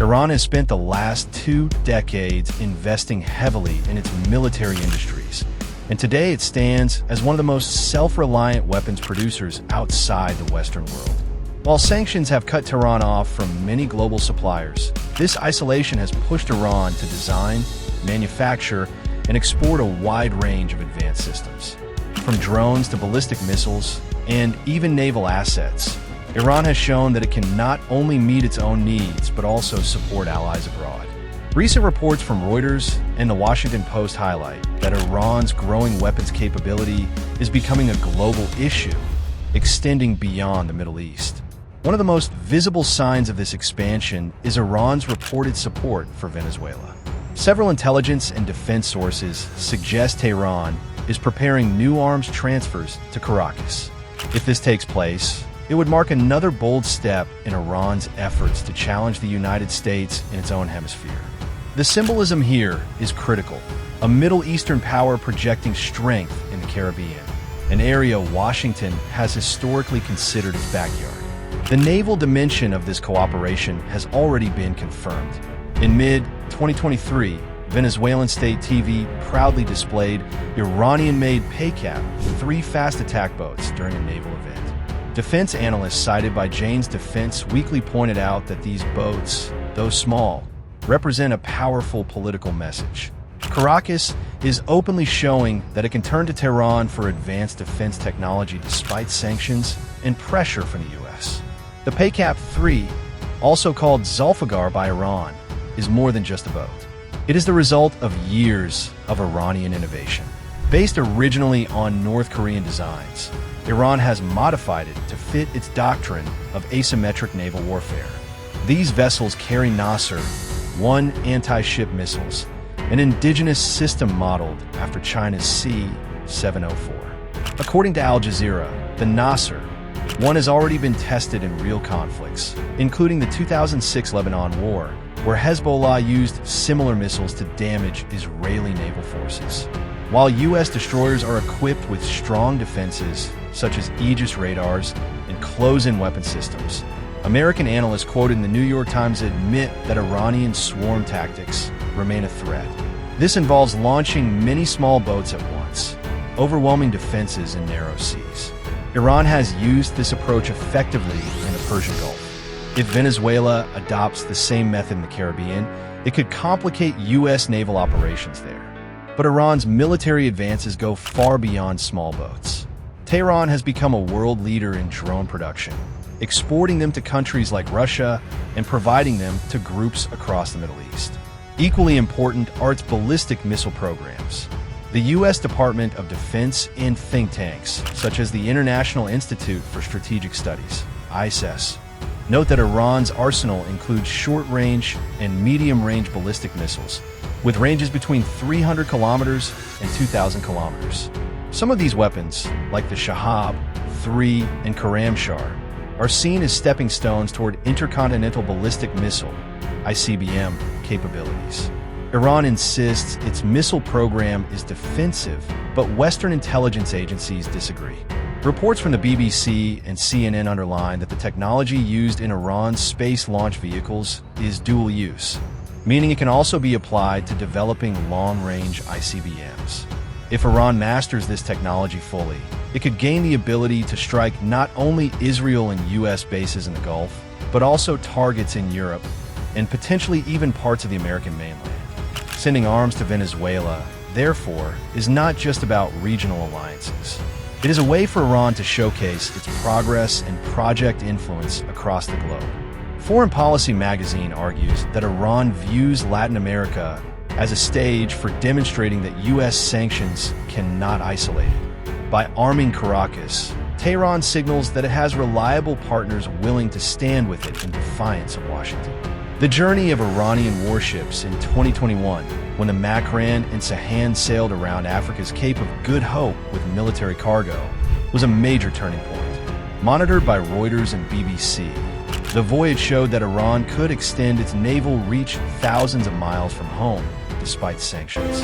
Iran has spent the last 2 decades investing heavily in its military industries, and today it stands as one of the most self-reliant weapons producers outside the Western world. While sanctions have cut Tehran off from many global suppliers, this isolation has pushed Iran to design, manufacture, and export a wide range of advanced systems. From drones to ballistic missiles, and even naval assets, Iran has shown that it can not only meet its own needs, but also support allies abroad. Recent reports from Reuters and the Washington Post highlight that Iran's growing weapons capability is becoming a global issue, extending beyond the Middle East. One of the most visible signs of this expansion is Iran's reported support for Venezuela. Several intelligence and defense sources suggest Tehran is preparing new arms transfers to Caracas. If this takes place, it would mark another bold step in Iran's efforts to challenge the United States in its own hemisphere. The symbolism here is critical. A Middle Eastern power projecting strength in the Caribbean, an area Washington has historically considered its backyard. The naval dimension of this cooperation has already been confirmed. In mid-2023, Venezuelan state TV proudly displayed Iranian-made PACAP 3 fast attack boats during a naval event. Defense analysts cited by Jane's Defense Weekly pointed out that these boats, though small, represent a powerful political message. Caracas is openly showing that it can turn to Tehran for advanced defense technology despite sanctions and pressure from the U.S. The PACAP 3, also called Zulfiqar by Iran, is more than just a boat. It is the result of years of Iranian innovation. Based originally on North Korean designs, Iran has modified it to fit its doctrine of asymmetric naval warfare. These vessels carry Nasr-1 anti-ship missiles, an indigenous system modeled after China's C-704. According to Al Jazeera, the Nasr-1 has already been tested in real conflicts, including the 2006 Lebanon War, where Hezbollah used similar missiles to damage Israeli naval forces. While U.S. destroyers are equipped with strong defenses, such as Aegis radars and close-in weapon systems, American analysts quoted in the New York Times admit that Iranian swarm tactics remain a threat. This involves launching many small boats at once, overwhelming defenses in narrow seas. Iran has used this approach effectively in the Persian Gulf. If Venezuela adopts the same method in the Caribbean, it could complicate U.S. naval operations there. But Iran's military advances go far beyond small boats. Tehran has become a world leader in drone production, exporting them to countries like Russia and providing them to groups across the Middle East. Equally important are its ballistic missile programs. The U.S. Department of Defense and think tanks, such as the International Institute for Strategic Studies, ISS, note that Iran's arsenal includes short-range and medium-range ballistic missiles, with ranges between 300 kilometers and 2,000 kilometers. Some of these weapons, like the Shahab-3 and Karamshar, are seen as stepping stones toward intercontinental ballistic missile (ICBM) capabilities. Iran insists its missile program is defensive, but Western intelligence agencies disagree. Reports from the BBC and CNN underline that the technology used in Iran's space launch vehicles is dual use, meaning it can also be applied to developing long-range ICBMs. If Iran masters this technology fully, it could gain the ability to strike not only Israel and U.S. bases in the Gulf, but also targets in Europe and potentially even parts of the American mainland. Sending arms to Venezuela, therefore, is not just about regional alliances. It is a way for Iran to showcase its progress and project influence across the globe. Foreign Policy magazine argues that Iran views Latin America as a stage for demonstrating that U.S. sanctions cannot isolate it. By arming Caracas, Tehran signals that it has reliable partners willing to stand with it in defiance of Washington. The journey of Iranian warships in 2021, when the Makran and Sahan sailed around Africa's Cape of Good Hope with military cargo, was a major turning point. Monitored by Reuters and BBC, the voyage showed that Iran could extend its naval reach thousands of miles from home despite sanctions.